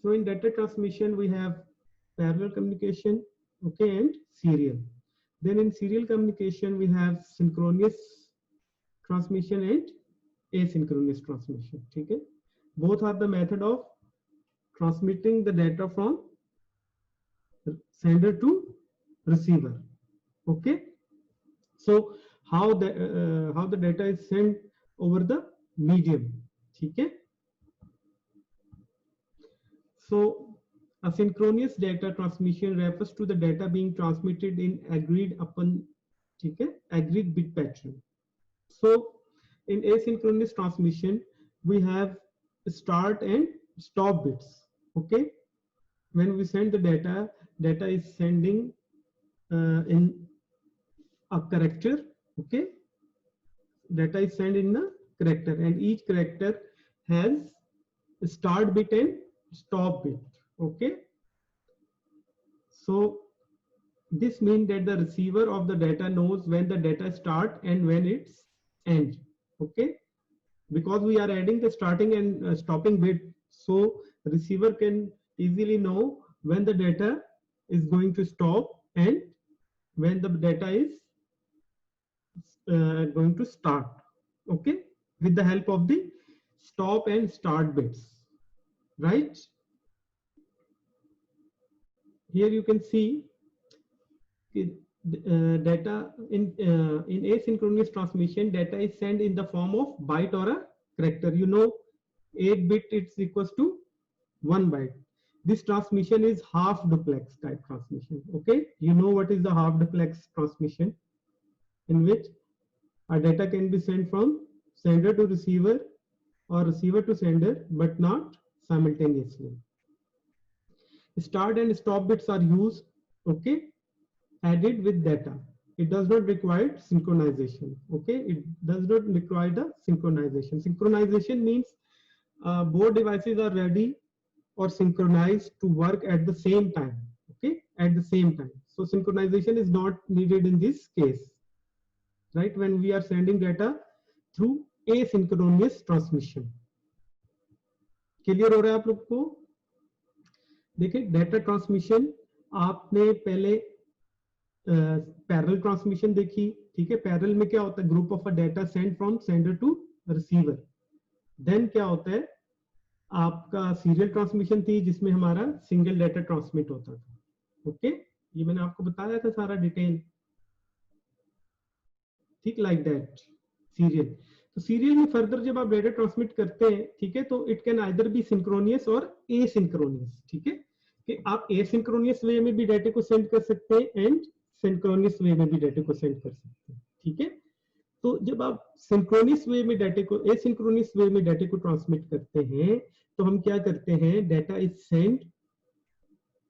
So in data transmission, we have parallel communication, okay, and serial. Then in serial communication, we have synchronous transmission and asynchronous transmission. Okay, both are the method of transmitting the data from sender to receiver. Okay, so how the data is sent over the medium. Okay, so asynchronous data transmission refers to the data being transmitted in agreed upon agreed bit pattern. So in asynchronous transmission, we have start and stop bits. Okay, when we send the data is sending in a character. Okay, data is sent in a character, and each character has a start bit and stop bit. Okay, so this means that the receiver of the data knows when the data start and when it's end. Okay, because we are adding the starting and stopping bit, so receiver can easily know when the data is going to stop and when the data is going to start. Okay, with the help of the stop and start bits, right? Here you can see data in asynchronous transmission, data is sent in the form of byte or a character. 8 bit it's equals to 1 byte. This transmission is half duplex type transmission. Okay, you know what is the half duplex transmission, in which our data can be sent from sender to receiver or receiver to sender, but not simultaneously. Start and stop bits are used, okay, added with data. It does not require synchronization. Okay, it does not require the synchronization. Synchronization means both devices are ready or synchronized to work at the same time. Okay, at the same time. So synchronization is not needed in this case, right? When we are sending data through asynchronous transmission. Clear हो रहा है आप लोग को? देखिए, data transmission आपने पहले parallel transmission देखी, ठीक है? पैरेलल में क्या होता है? Group of a data send from sender to receiver. Then क्या होता है? आपका सीरियल ट्रांसमिशन थी, जिसमें हमारा सिंगल डेटा ट्रांसमिट होता था. ओके, ये मैंने आपको बताया था सारा डिटेल, ठीक? Like that serial. तो सीरियल में फर्दर जब आप डेटा ट्रांसमिट करते हैं, ठीक है, तो it can either be synchronous और एसिंक्रोनियस. ठीक है, कि आप एसिंक्रोनियस वे में भी डेटा को सेंड कर सकते हैं एंड सिंक्रोनियस वे में भी डेटा को सेंड कर सकते हैं. ठीक है, तो जब आप सिंक्रोनियस वे में डेटा को एसिंक्रोनियस वे में डेटा को ट्रांसमिट करते हैं, तो हम क्या करते हैं? Data is send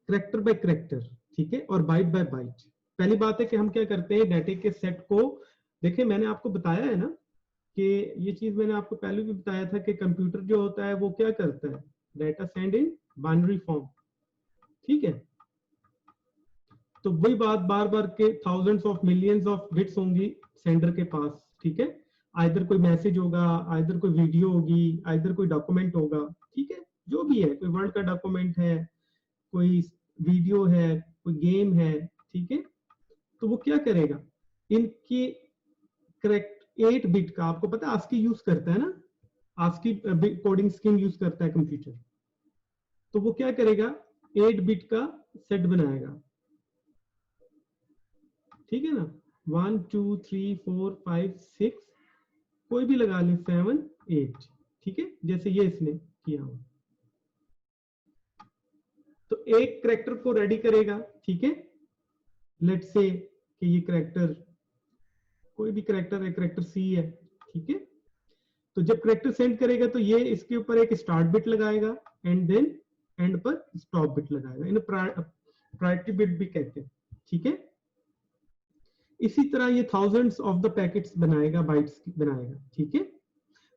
character by character, ठीक है, और बाइट बाय बाइट. पहली बात है कि हम क्या करते हैं? डेटा के सेट को, देखिए मैंने आपको बताया है ना कि ये चीज मैंने आपको पहले भी बताया था कि कंप्यूटर जो होता है वो क्या करता है? Data send in binary form. ठीक है, तो वही बात बार बार के thousands of millions of bits होंगी सेंडर के पास. ठीक है, आइदर कोई मैसेज होगा, आइदर कोई वीडियो होगी, आइदर कोई डॉक्यूमेंट होगा. ठीक है, जो भी है, कोई वर्ड का डॉक्यूमेंट है, कोई वीडियो है, कोई गेम है. ठीक है, तो वो क्या करेगा? इनकी करेक्ट 8 बिट का, आपको पता है ASCII यूज करता है ना, ASCII कोडिंग स्कीम यूज करता है कंप्यूटर. तो वो क्या करेगा? 8 बिट का सेट बनाएगा. ठीक है ना, 1 2 3 4 5 6, कोई भी लगा ले, 7 8. ठीक है, जैसे ये इसने किया हो, तो एक करेक्टर को रेडी करेगा. ठीक है, लेट्स से कि ये करेक्टर कोई भी करेक्टर है, करेक्टर सी है. ठीक है, तो जब करेक्टर सेंड करेगा तो ये इसके ऊपर एक स्टार्ट बिट लगाएगा एंड देन एंड पर स्टॉप बिट लगाएगा. इन्हें प्रायोरिटी बिट भी कहते हैं. ठीक है, इसी तरह ये थाउजेंड्स ऑफ द पैकेट्स बनाएगा, बाइट्स बनाएगा. ठीक है,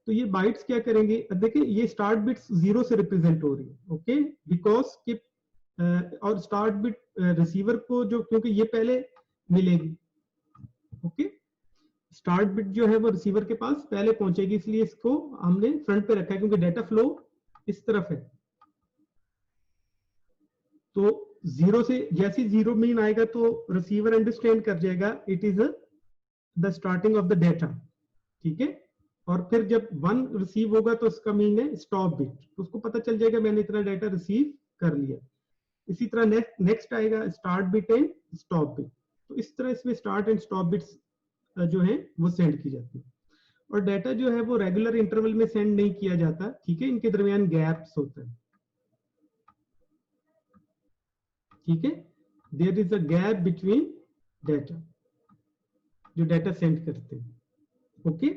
तो ये बाइट्स क्या करेंगे? देखिए, ये स्टार्ट बिट्स 0 से रिप्रेजेंट हो रही है. ओके, बिकॉज कि और स्टार्ट बिट रिसीवर को जो, क्योंकि ये पहले मिलेगी. ओके, स्टार्ट बिट जो है वो रिसीवर के पास पहले पहुंचेगी, इसलिए इसको हमने फ्रंट पे रखा है, क्योंकि डेटा फ्लो इस तरफ है. तो जीरो से जैसे जीरो मीन आएगा तो रिसीवर अंडरस्टैंड कर जाएगा it is the starting of the data, ठीक है। और फिर जब 1 रिसीव होगा तो उसका मीन है स्टॉप बिट, तो उसको पता चल जाएगा मैंने इतना डाटा रिसीव कर लिया। इसी तरह नेक्स्ट आएगा start bit and stop bit, तो इस तरह इसमें स्टार्ट एंड स्टॉप बिट्स जो है वो सेंड की जाती है। और डाटा जो है वो रेगुलर इंटरवल में सेंड नहीं किया जाता, ठीक है, इनके दरमियान गैप्स होता है, ठीक है। There is a gap between data, जो डाटा सेंड करते हैं, ओके।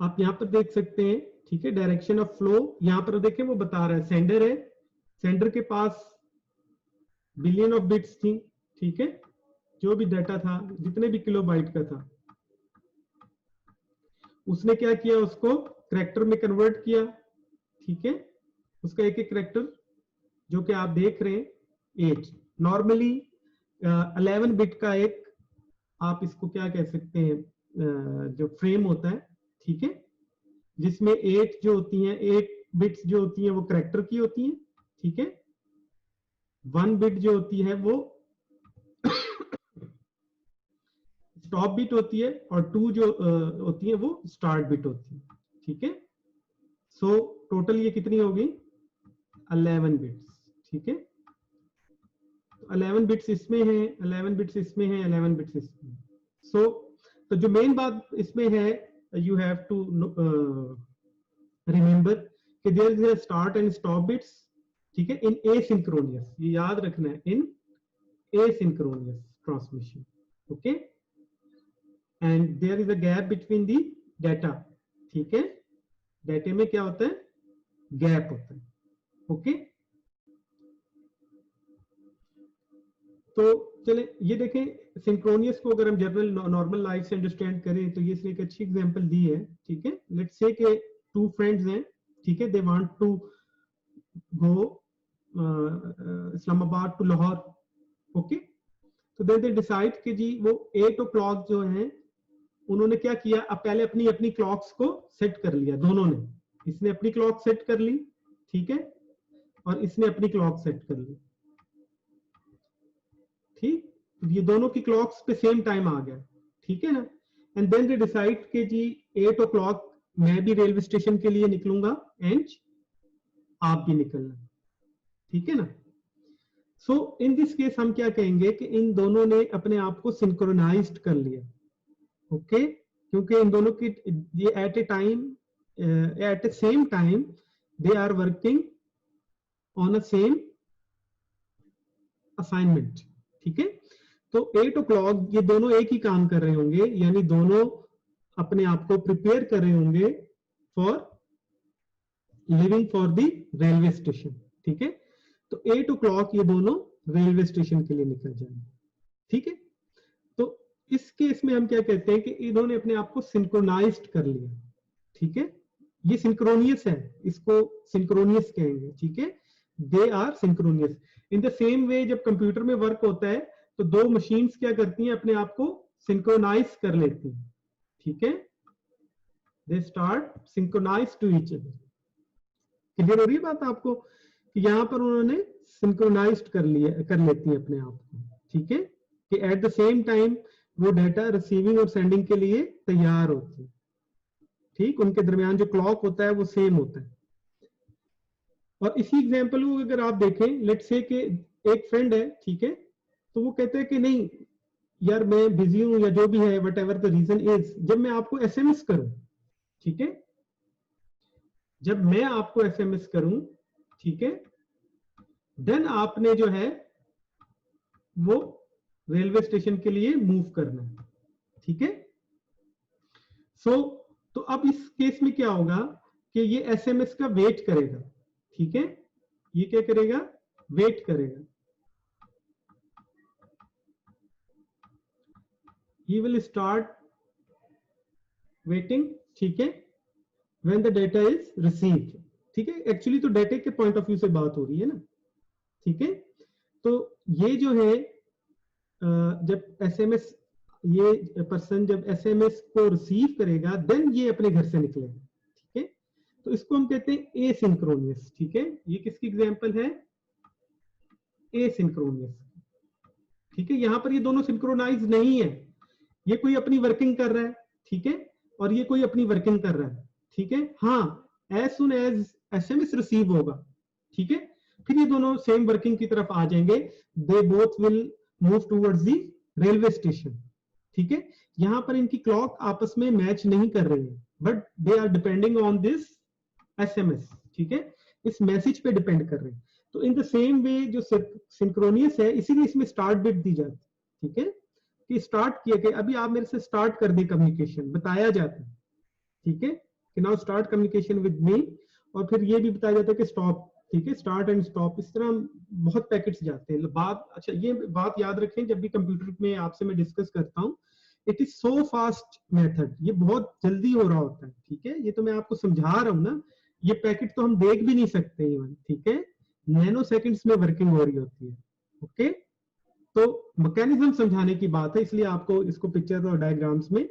आप यहां पर देख सकते हैं, ठीक है, डायरेक्शन ऑफ फ्लो यहां पर देखें वो बता रहा है सेंडर है, सेंडर के पास बिलियन ऑफ बिट्स थी, ठीक है, जो भी डाटा था जितने भी किलोबाइट का था उसने क्या किया, उसको करैक्टर में कन्वर्ट किया, ठीक है। उसका एक एक करैक्टर जो कि आप देख रहे हैं 8 नॉर्मली 11 बिट का एक आप इसको क्या कह सकते हैं जो फ्रेम होता है, ठीक है, जिसमें 8 जो होती हैं 8 बिट्स जो होती हैं वो करैक्टर की होती हैं, ठीक है। 1 बिट जो होती है वो स्टॉप बिट होती है और 2 जो होती है वो स्टार्ट बिट होती है, ठीक है। सो टोटल ये कितनी होगी 11 बिट्स, ठीक है। 11 बिट्स इसमें है, 11 बिट्स इसमें है, 11 बिट्स इसमें। सो तो जो मेन बात इसमें है यू हैव टू रिमेंबर कि there is a start and stop bits, ठीक है, इन एसिंक्रोनियस, ये याद रखना है, in asynchronous transmission, okay. And there is a gap between the data, ठीक है, डाटा में क्या होता है गैप होता है, ओके। तो चले ये देखें सिंक्रोनियस को अगर हम जनरल नॉर्मल लाइफ से अंडरस्टैंड करें तो ये इसने एक अच्छी एग्जांपल दी है, ठीक है। लेट्स से के 2 फ्रेंड्स हैं, ठीक है, they want to go Islamabad to Lahore, okay. तो दे डिसाइड कि जी वो 8 o'clock जो है उन्होंने क्या किया, अब पहले अपनी अपनी क्लॉक्स को सेट कर लिया दोनों ने, इसने अपनी क्लॉक सेट कर ली, ठीक है, और इसने अपनी क्लॉक सेट कर ली, ठीक, ये दोनों की क्लॉक्स पे सेम टाइम आ गया, ठीक है ना। एंड देन दे डिसाइड कि जी 8 o'clock मैं भी रेलवे स्टेशन के लिए निकलूंगा एंड आप भी निकलना, ठीक है ना। सो इन दिस केस हम क्या कहेंगे कि इन दोनों ने अपने आप को सिंक्रोनाइज्ड कर लिया, ओके, क्योंकि इन दोनों की ये at a time at a same time they are working on a same assignment, ठीक है। तो 8 o'clock ये दोनों एक ही काम कर रहे होंगे, यानी दोनों अपने आप को प्रिपेयर कर रहे होंगे for living for the railway station, ठीक है। तो 8 o'clock ये दोनों रेलवे स्टेशन के लिए निकल जाएंगे, ठीक है। तो इस केस में हम क्या कहते हैं कि इन्होंने अपने आप को सिंक्रोनाइज्ड कर लिया, ठीक है, ये सिंक्रोनियस है, इसको सिंक्रोनियस कहेंगे, ठीक है, they are synchronous. In the same way जब कंप्यूटर में वर्क होता है तो दो मशीन्स क्या करती हैं, अपने आप को सिंक्रोनाइज कर लेती हैं, ठीक है, they start synchronise to each other. Clear हो रही है बात आपको कि यहां पर उन्होंने सिंक्रोनाइज्ड कर लेती हैं अपने आप को, ठीक है, कि एट द सेम टाइम वो डाटा रिसीविंग और सेंडिंग के लिए तैयार होती है, ठीक, उनके दरमियान जो क्लॉक होता है वो सेम होता है। और इसी एग्जांपल को अगर आप देखें, लेट्स से कि एक फ्रेंड है, ठीक है, तो वो कहते हैं कि नहीं यार मैं बिजी हूं या जो भी है whatever the reason is, जब मैं आपको एसएमएस करूं, ठीक है, जब मैं आपको एसएमएस करूं, ठीक है, देन आपने जो है वो रेलवे स्टेशन के लिए मूव करना है, ठीक है। सो तो अब इस केस में क्या होगा कि ये एसएमएस का वेट करेगा, ठीक है, ये क्या करेगा वेट करेगा, he will start waiting, ठीक है, when the data is received, ठीक है, एक्चुअली तो डाटा के पॉइंट ऑफ व्यू से बात हो रही है ना, ठीक है। तो ये जो है जब एसएमएस ये पर्सन जब एसएमएस को रिसीव करेगा देन ये अपने घर से निकलेगा, ठीक है। तो इसको हम कहते हैं एसिंक्रोनियस। ठीक है, ये किसकी एग्जांपल है? एसिंक्रोनियस। ठीक है, यहां पर ये दोनों सिंक्रोनाइज नहीं है, ये कोई अपनी वर्किंग कर रहा है, ठीक है, और ये कोई अपनी वर्किंग कर रहा है, ठीक है। हाँ, as soon as SMS receive होगा, ठीक है, फिर ये दोनों सेम वर्किंग की तरफ आ जाएंगे, they both will move towards the railway station. ठीक है, यहां पर इनकी क्लॉक आपस में मैच नहीं कर रही है, but they are depending on this SMS. ठीक है, इस मैसेज पे डिपेंड कर रहे हैं। तो इन द सेम वे जो सिंक्रोनियस है, इसीलिए इसमें स्टार्ट बिट दी जाती है। ठीक है, कि स्टार्ट किया कि अभी आप मेरे से स्टार्ट कर दे कम्युनिकेशन, बताया जाता है। ठीक है, कि now start communication with me, और फिर ये भी बताया जाता है कि स्टॉप। ठीक है, स्टार्ट एंड स्टॉप, इस तरह बहुत पैकेट्स जाते हैं। बात, अच्छा ये बात याद रखें, जब भी कंप्यूटर में आपसे मैं डिस्कस करता हूँ, it is so fast method, ये बहुत जल्दी हो रहा होता है। ठीक है, ये तो मैं आपको समझा रहा हूँ ना, ये पैकेट तो हम देख भी नहीं सकते इवन। ठीक है, नैनो सेकंड्स में वर्किंग हो रही होती है। ओके, तो मैकेनिज्म समझाने की बात है, इसलिए आपको इसको पिक्चर और डायग्राम्स में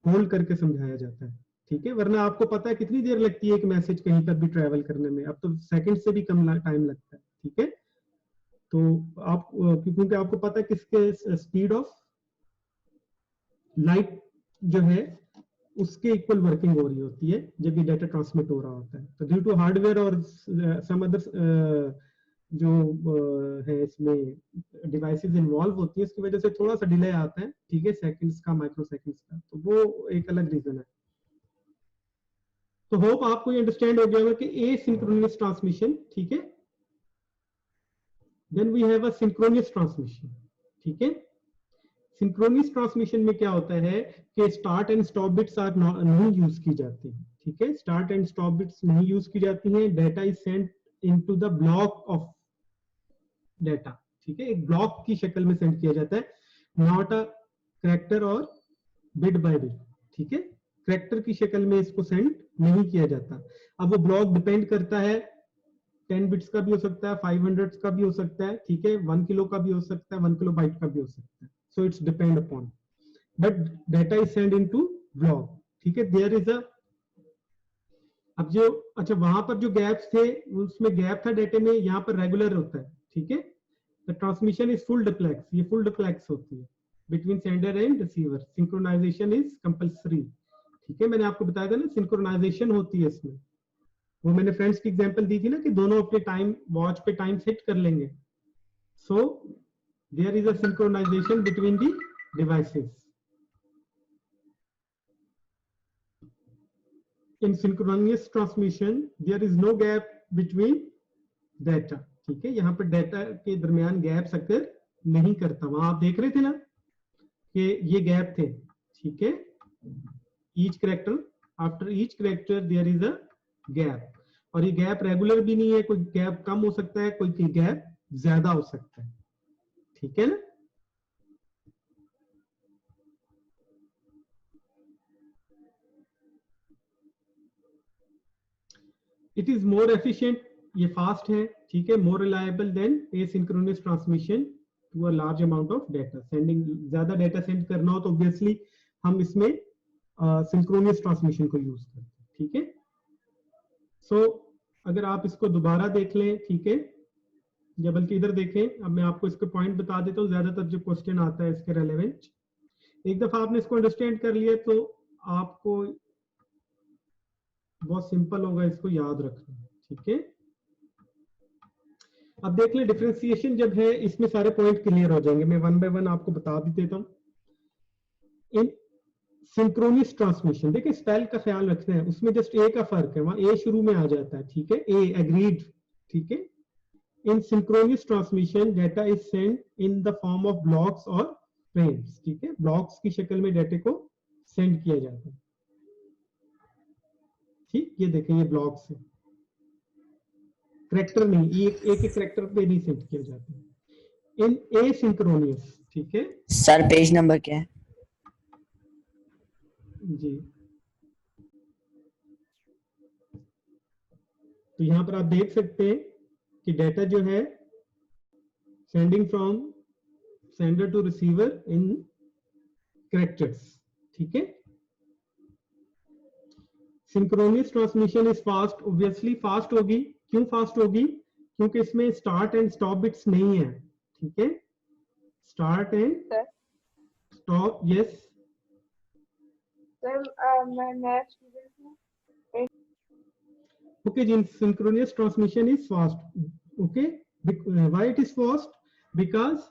होल्ड करके समझाया जाता है। ठीक है, वरना आपको पता है कितनी देर लगती है एक मैसेज कहीं पर भी ट्रेवल करने में, अब तो सेकंड से भी कम टाइम लगता है। ठीक है, तो आप, क्योंकि आपको पता है किसके स्पीड ऑफ लाइट जो है उसके इक्वल वर्किंग हो रही होती है जब ये डाटा ट्रांसमिट हो रहा होता है। तो ड्यू टू हार्डवेयर और सम अदर जो है इसमें डिवाइसेस इन्वॉल्व होती है, इसकी वजह से थोड़ा सा डिले आता है। ठीक है, सेकंड्स का, माइक्रो सेकंड्स का, तो वो एक अलग रीजन है। तो होप आपको ये अंडरस्टैंड हो गया होगा कि एसिंक्रोनस ट्रांसमिशन। ठीक है, then we have a synchronous transmission. ठीक है, सिंक्रोनस ट्रांसमिशन में क्या होता है कि start and stop bits are नहीं यूज की जाती। ठीक है, स्टार्ट एंड स्टॉप बिट्स नहीं यूज की जाती हैं। Data is sent into the block of data. ठीक है, एक ब्लॉक की शक्ल में सेंड किया जाता है, नॉट अ कैरेक्टर और बिट बाय बिट। ठीक है, कैरेक्टर की शक्ल में इसको सेंड नहीं किया जाता। अब वो ब्लॉक डिपेंड करता है, 10 बिट्स का भी हो सकता है, 500 का भी हो सकता है। ठीक है, 1 किलो का भी हो सकता है, 1 किलो बाइट का भी हो सकता है। So it's depend upon, but data is send into block. ठीक है, देयर इज अ, अब जो, अच्छा वहां पर जो गैप्स थे, उसमें गैप था डाटे में, यहाँ पर रेगुलर होता है। ठीक है, the transmission is full duplex, ये फुल डुप्लेक्स होती है between sender and receiver. Synchronisation is compulsory. ठीक है, मैंने आपको बताया था ना सिंक्रोनाइजेशन होती है इसमें, वो मैंने फ्रेंड्स की एग्जांपल दी थी ना कि दोनों अपने टाइम वॉच पे टाइम सेट कर लेंगे। So there is a synchronisation between the devices. In synchronous transmission there is no gap between data। ठीक है, यहाँ पर डाटा के दरमियान गैप अक्कर नहीं करता। वहां आप देख रहे थे ना कि ये गैप थे। ठीक है, each character, after each character there is a gap, और ये गैप रेगुलर भी नहीं है, कोई गैप कम हो सकता है, कोई गैप ज्यादा हो सकता है। ठीक है ना, इट इज मोर एफिशिएंट, ये फास्ट है। ठीक है, more reliable than asynchronous transmission to a large amount of data. Sending, ज्यादा डाटा सेंड करना हो तो ऑब्वियसली हम इसमें सिंक्रोनस ट्रांसमिशन को यूज करते हैं। ठीक है, सो अगर आप इसको दोबारा देख लें, ठीक है, या बल्कि इधर देखें, अब मैं आपको इसके पॉइंट बता देता हूँ, ज्यादातर जो क्वेश्चन आता है इसके रेलेवेंट। एक दफा आपने इसको अंडरस्टैंड कर लिया तो आपको बहुत सिंपल होगा इसको याद रखना। ठीक है, अब देख लें डिफरेंशिएशन जब है, इसमें सारे पॉइंट क्लियर हो जाएंगे, मैं वन बाय वन आपको बता भी देता हूं। इन सिंक्रोनस ट्रांसमिशन, देखिए स्पेल का ख्याल रखना है, उसमें जस्ट ए का फर्क है, वहां ए शुरू में आ जाता है। ठीक है, ए एग्रीड। ठीक है, इन synchronous transmission data is send in the form of blocks और फ्रेम्स। ठीक है, ब्लॉक्स की शक्ल में डाटे को सेंड किया जाता है। ठीक, ये देखें, ये ब्लॉक्स है, करेक्टर नहीं, ये एक एक करेक्टर पे नहीं सेंड किया जाता है। इन एसिंक्रोनस, ठीक है सर पेज नंबर क्या है? जी, तो यहां पर आप देख सकते हैं कि डाटा जो है sending from sender to receiver in characters. ठीक है, synchronous transmission is fast, obviously fast होगी। क्यों फास्ट होगी? क्योंकि इसमें स्टार्ट एंड स्टॉप बिट्स नहीं है, ठीक है, start and stop. Yes sir मैं मैथ स्टूडेंट हूँ। okay, synchronous transmission is fast, okay, why it is fast? Because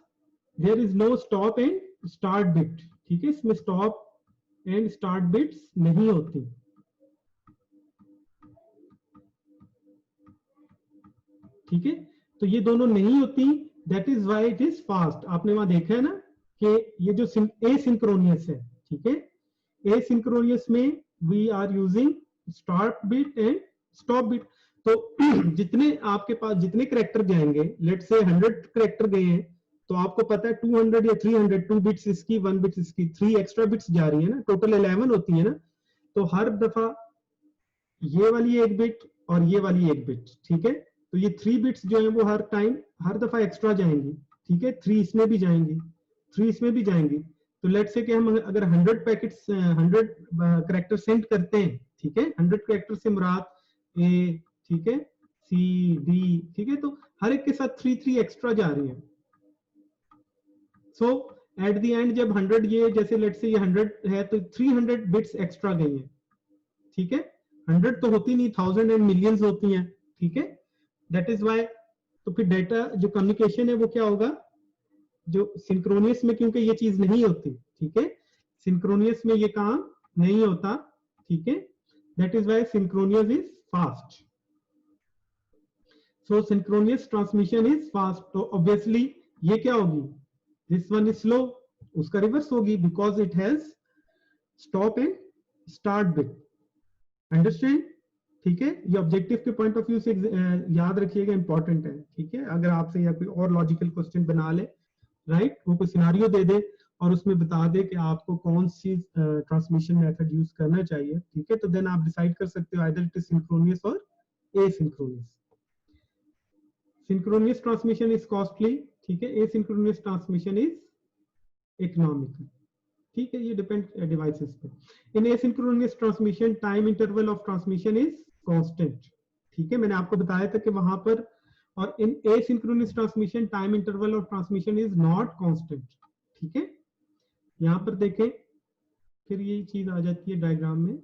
there is no stop and start bit, ठीक है, इसमें stop and start bits नहीं होती, ठीक है, तो ये दोनों नहीं होती, that is why it is fast। आपने वहां देखा है ना कि ये जो asynchronous है, ठीक है, asynchronous में we are using start bit and stop bit. तो जितने आपके पास जितने करेक्टर जाएंगे, लेट्स से 100 करेक्टर गए हैं, तो आपको पता है 200 या 300, 2 बिट्स इसकी 1 बिट्स इसकी, 3 एक्स्ट्रा बिट्स जा रही है ना, टोटल 11 होती है ना, तो हर दफा ये वाली एक बिट और ये वाली एक बिट, ठीक है, तो ये 3 बिट्स जो है वो हर टाइम हर दफा एक्स्ट्रा जाएंगी, ठीक है, 3 इसमें भी जाएंगी, 3 इसमें भी जाएंगी। तो लेट्स से कि हम अगर 100 पैकेट्स 100 करेक्टर सेंड करते हैं, ठीक है, 100 करेक्टर से मुराद ए, ठीक है, सी डी, ठीक है, तो हर एक के साथ 3 एक्स्ट्रा जा रही है। सो एट द एंड जब 100 ये जैसे लेट्स से ये 100 है तो 300 बिट्स एक्स्ट्रा गई है, ठीक है, 100 तो होती नहीं, 1000 एंड मिलियंस होती हैं, ठीक है, दैट इज व्हाई। तो फिर डेटा जो कम्युनिकेशन है वो क्या होगा, जो सिंक्रोनियस में क्योंकि ये चीज नहीं होती, ठीक है, सिंक्रोनियस में ये काम नहीं होता, ठीक है, that is why synchronous is fast. So synchronous transmission is fast, तो ऑब्वियसली ये क्या होगी, दिस वन इज स्लो, उसका रिवर्स होगी, because it has stop and start bit. Understand, ठीक है, ये ऑब्जेक्टिव के पॉइंट ऑफ व्यू से याद रखिएगा, इंपॉर्टेंट है, ठीक है, अगर आपसे या कोई और लॉजिकल क्वेश्चन बना ले, राइट, वो कोई सिनारियो दे दे और उसमें बता दे कि आपको कौन सी ट्रांसमिशन मेथड यूज करना चाहिए, ठीक है, तो देन आप डिसाइड कर सकते हो आइदर इट इज सिंक्रोनियस और एसिंक्रोनियस। सिंक्रोनियस ट्रांसमिशन इज कॉस्टली, ठीक है, एसिंक्रोनियस ट्रांसमिशन इज इकोनॉमिकल, ठीक है, ये डिपेंड डिवाइसेस पे। In asynchronous transmission time interval of transmission is constant, ठीक है, मैंने आपको बताया था कि वहां पर, और in asynchronous transmission time interval of transmission is not constant, ठीक है, यहां पर देखें, फिर ये चीज आ जाती है डायग्राम में।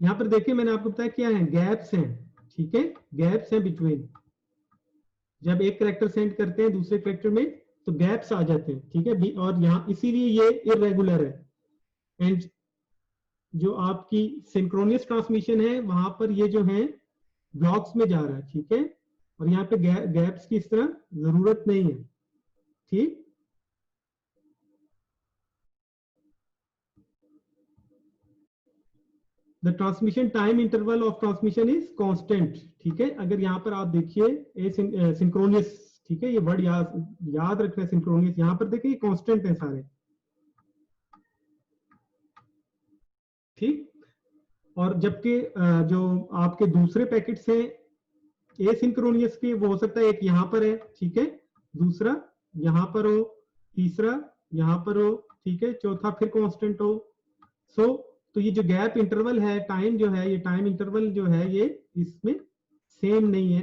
यहां पर देखिए मैंने आपको बताया क्या है, गैप्स हैं, ठीक है, गैप्स हैं बिटवीन, जब एक कैरेक्टर सेंड करते हैं दूसरे कैरेक्टर में तो गैप्स आ जाते हैं, ठीक है, और यहाँ इसीलिए ये इरेगुलर है। एंड जो आपकी सिंक्रोनियस ट्रांसमिशन है वहां पर ये जो है ब्लॉक्स में जा रहा है, ठीक है, और यहाँ पे गैप्स की इस तरह जरूरत नहीं है, ठीक। The transmission time interval of transmission is constant, ठीक है, अगर यहाँ पर आप देखिए सिंक्रोनियस, ठीक है, ये वर्ड याद रखना है, सिंक्रोनियस, यहाँ पर देखिए कांस्टेंट है सारे, ठीक, और जबकि जो आपके दूसरे पैकेट्स हैं एसिंक्रोनियस के, वो हो सकता है एक यहाँ पर है, ठीक है, दूसरा यहाँ पर हो, तीसरा यहाँ पर हो, ठीक है, चौथा फिर कांस्टेंट हो। सो तो ये जो गैप इंटरवल है, टाइम जो है, ये टाइम इंटरवल जो है ये इसमें सेम नहीं है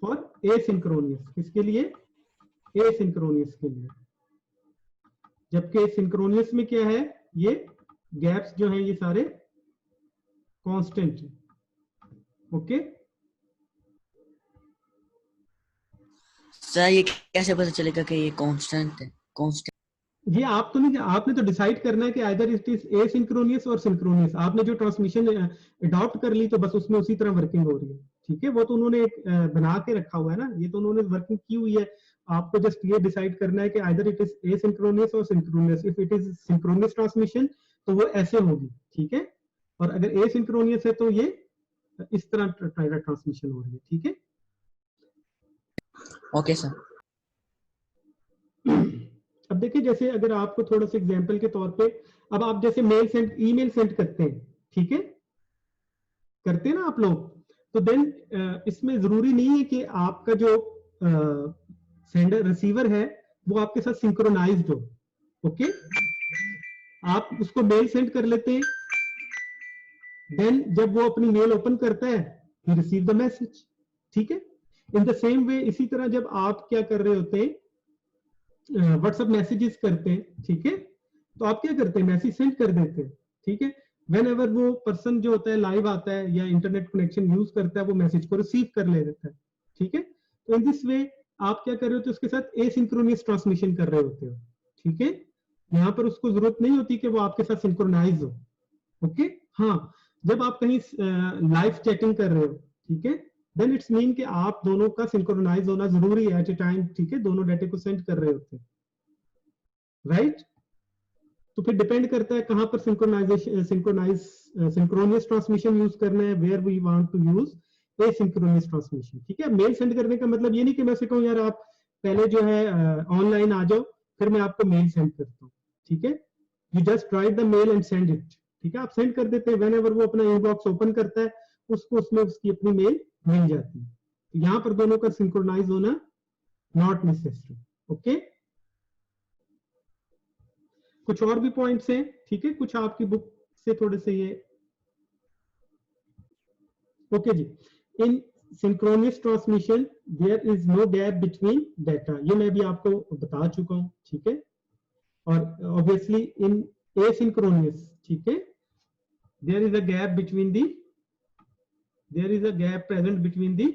फॉर एसिंक्रोनियस, किसके लिए, एसिंक्रोनियस के लिए, जबकि सिंक्रोनियस में क्या है, ये गैप्स जो है ये सारे कांस्टेंट है, ओके। सर ये कैसे पता चलेगा कि ये कांस्टेंट है? कांस्टेंट ये आप तो नहीं, आपने तो डिसाइड करना है कि आइदर इट इज एसिंक्रोनियस और सिंक्रोनियस। आपने जो ट्रांसमिशन अडॉप्ट कर ली तो बस उसमें उसी तरह वर्किंग हो रही है, ठीक है, वो तो उन्होंने एक बना के रखा हुआ है ना, ये तो उन्होंने वर्किंग की हुई है, आपको जस्ट ये डिसाइड करना है कि आइदर इट इज एसिंक्रोनियस और synchronous. If it is synchronous transmission तो वो ऐसे होगी, ठीक है, और अगर एसिंक्रोनियस है तो ये इस तरह ट्रांसमिशन हो रही है, ठीक है। Okay sir. अब देखिए जैसे अगर आपको थोड़ा सा एग्जांपल के तौर पे, अब आप जैसे मेल सेंड ईमेल सेंड करते हैं, ठीक है, करते हैं ना आप लोग, तो देन इसमें जरूरी नहीं है कि आपका जो सेंडर रिसीवर है वो आपके साथ सिंक्रोनाइज्ड हो। ओके, आप उसको मेल सेंड कर लेते हैं, देन जब वो अपनी मेल ओपन करता है ही रिसीव द मैसेज। ठीक है, इन द सेम वे इसी तरह जब आप क्या कर रहे होते हैं, व्हाट्सएप मैसेजेस करते हैं, ठीक है, तो आप क्या करते हैं, मैसेज सेंड कर देते हैं। ठीक है, वेन एवर वो पर्सन जो होता है लाइव आता है या इंटरनेट कनेक्शन यूज करता है, वो मैसेज को रिसीव कर ले देता है। ठीक है, तो इन दिस वे आप क्या कर रहे होते हो, उसके साथ एसिंक्रोनस ट्रांसमिशन कर रहे होते हो। ठीक है, यहाँ पर उसको जरूरत नहीं होती कि वो आपके साथ सिंक्रोनाइज हो। ओके, हाँ, जब आप कहीं लाइव चैटिंग कर रहे हो, ठीक है, देन इट्स मीन कि आप दोनों का सिंक्रोनाइज होना जरूरी है एट ए टाइम। ठीक है, दोनों डाटा को सेंड कर रहे होते हैं, राइट। तो फिर डिपेंड करता है कहां पर सिंक्रोनियस ट्रांसमिशन यूज करना है, where we want to use asynchronous transmission. ठीक है, मेल सेंड करने का मतलब ये नहीं कि मैं से कहूं यार आप पहले जो है ऑनलाइन आ जाओ फिर मैं आपको मेल सेंड करता हूँ। ठीक है, you just right the male and send it. ठीक है, आप सेंड कर देते हैं, व्हेनेवर वो अपना इनबॉक्स ओपन करता है उसको उसमें उसकी अपनी मेल मिल जाती है। तो यहाँ पर दोनों का सिंक्रोनाइज होना नॉट नेसेसरी। ओके, कुछ और भी पॉइंट्स हैं, ठीक है, कुछ आपकी बुक से थोड़े से ये। ओके जी, in synchronous transmission there is no gap between data, ये मैं भी आपको बता चुका हूं। ठीक है, और ऑब्वियसली इन एसिंक्रोनस, ठीक है, there is a gap between the, there is a gap present between the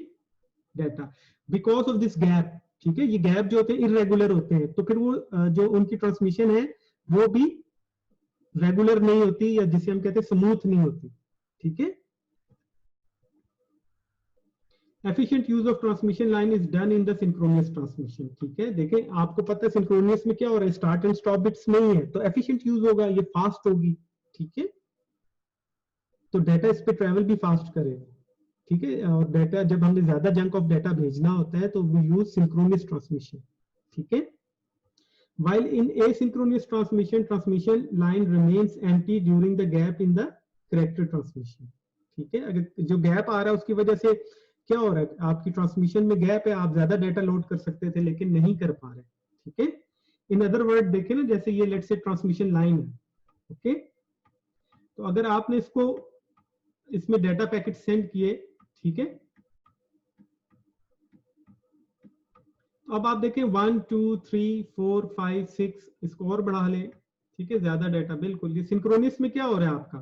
data, because of this gap. ठीक है, ये गैप जो होते हैं इरेगुलर होते हैं, तो फिर वो जो उनकी ट्रांसमिशन है वो भी रेगुलर नहीं होती, या जिसे हम कहते हैं स्मूथ नहीं होती। ठीक है, efficient use of transmission line is done in the synchronous transmission. ठीक है, देखें आपको पता है सिंक्रोनियस में क्या हो रहा है, स्टार्ट एंड स्टॉप बिट्स नहीं है, तो एफिशिएंट यूज होगा, ये फास्ट होगी। ठीक है, तो डाटा इस पे ट्रेवल भी फास्ट करेगा। ठीक है, और डाटा जब हमें ज्यादा जंक ऑफ डाटा भेजना होता है तो वी यूज सिंक्रोनियस ट्रांसमिशन। ठीक है, while in asynchronous transmission, transmission line remains empty during the gap in the character transmission। ठीक है, अगर जो गैप आ रहा है उसकी वजह से क्या हो रहा है, आपकी ट्रांसमिशन में गैप है, आप ज्यादा डाटा लोड कर सकते थे लेकिन नहीं कर पा रहे। ठीक है, इन अदर वर्ड देखें ना, जैसे ये लेट्स से ट्रांसमिशन लाइन है। ओके, तो अगर आपने इसको इसमें डाटा पैकेट सेंड किए, ठीक है, अब आप देखें 1 2 3 4 5 6, इसको और बढ़ा लें। ठीक है, ज्यादा डाटा, बिल्कुल ये सिंक्रोनियस में क्या हो रहा है आपका।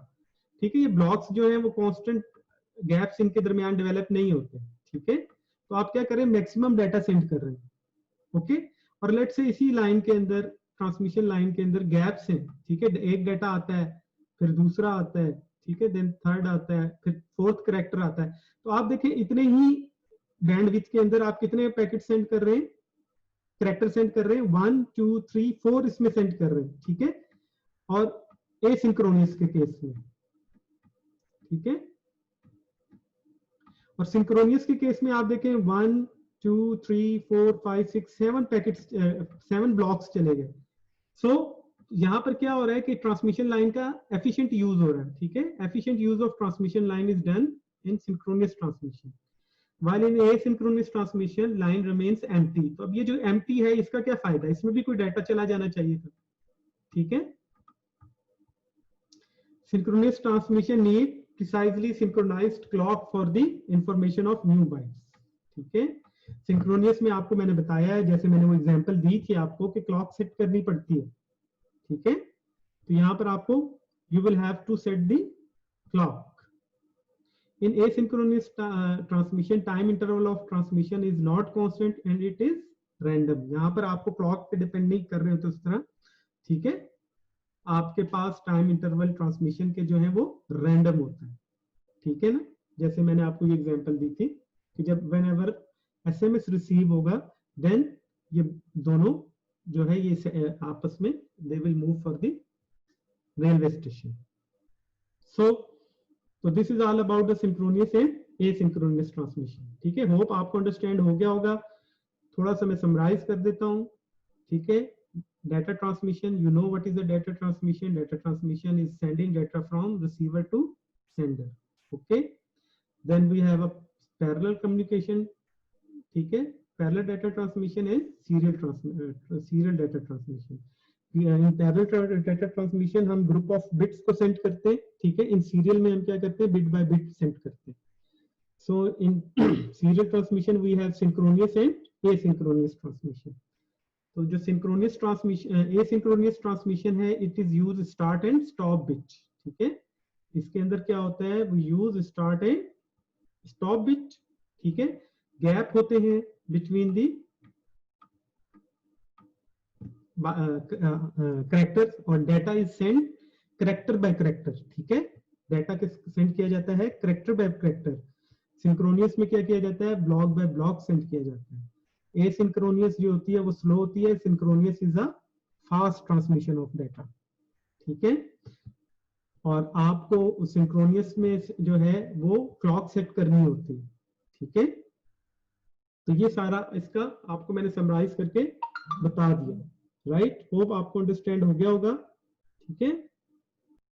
ठीक है, ये ब्लॉक्स जो है वो कांस्टेंट गैप्स इनके दरमियान डेवलप नहीं होते। ठीक है, तो आप क्या करें, मैक्सिमम डाटा सेंड कर रहे हैं। ओके, और लेट से इसी लाइन के अंदर, ट्रांसमिशन लाइन के अंदर गैप्स हैं। ठीक है, एक डाटा आता है, फिर दूसरा आता है, ठीक है, देन थर्ड आता है, फिर फोर्थ कैरेक्टर आता है। तो आप देखें इतने ही बैंडविड्थ के अंदर आप कितने पैकेट सेंड कर रहे हैं, कैरेक्टर सेंड कर रहे हैं, 1 2 3 4 इसमें सेंड कर रहे हैं। ठीक है, और एसिंक्रोनस के केस में। ठीक है, और सिंक्रोनियस के केस में आप देखें 1 2 3 4 5 6 7 पैकेट्स, 7 ब्लॉक्स चले गए। सो यहां पर क्या हो रहा है कि ट्रांसमिशन लाइन का एफिशिएंट यूज हो रहा है। ठीक है, efficient use of transmission line is done in synchronous transmission, while in asynchronous transmission line remains empty। तो अब ये जो empty है इसका क्या फायदा, इसमें भी कोई डाटा चला जाना चाहिए था। ठीक है, synchronous transmission need precisely synchronized clock for the information of new bytes। ठीक है, synchronous में आपको मैंने बताया है, जैसे मैंने वो एग्जांपल दी थी आपको कि क्लॉक सेट करनी पड़ती है। ठीक है, तो यहां पर आपको you will have to set the clock। In asynchronous transmission, time interval of transmission is not constant and it is random। यहाँ पर आपको क्लॉक पे डिपेंड नहीं कर रहे हो तो इस तरह। ठीक है, आपके पास टाइम इंटरवल ट्रांसमिशन के जो है वो रैंडम होता है। ठीक है ना, जैसे मैंने आपको ये एग्जांपल दी थी कि जब व्हेनेवर एसएमएस रिसीव होगा देन ये दोनों जो है ये आपस में they will move for the railway station. तो this is all about the synchronous and asynchronous transmission. ठीक है, होप आपको अंडरस्टैंड हो गया होगा। थोड़ा सा मैं समराइज कर देता हूं। ठीक है, data transmission, you know what is the data transmission. Data transmission is sending data from receiver to sender. Okay, then we have a parallel communication, ठीक है, parallel data transmission and serial data transmission. In parallel data transmission हम group of bits को send करते हैं, ठीक है, in serial में हम क्या करते हैं, बिट बाय बिट सेंड करते हैं। So in serial transmission we have synchronous and asynchronous transmission. तो जो सिंक्रोनियस ट्रांसमिशन, एसिंक्रोनियस ट्रांसमिशन है, it is use start and stop bit, ठीक है। इसके अंदर क्या होता है, we use start and stop bit, ठीक है, गैप होते हैं बिटवीन दी करेक्टर्स और data is send character by character, ठीक है, डाटा के सेंड किया जाता है करेक्टर बाय करेक्टर। सिंक्रोनियस में क्या किया जाता है, ब्लॉक बाय ब्लॉक सेंड किया जाता है। एसिंक्रोनियस जो होती है वो स्लो होती है, synchronous is a fast transmission of data, ठीक है। और आपको सिंक्रोनियस में जो है वो क्लॉक सेट करनी होती है, ठीक है। तो ये सारा इसका आपको मैंने समराइज करके बता दिया, राइट। होप आपको अंडरस्टैंड हो गया होगा, ठीक है।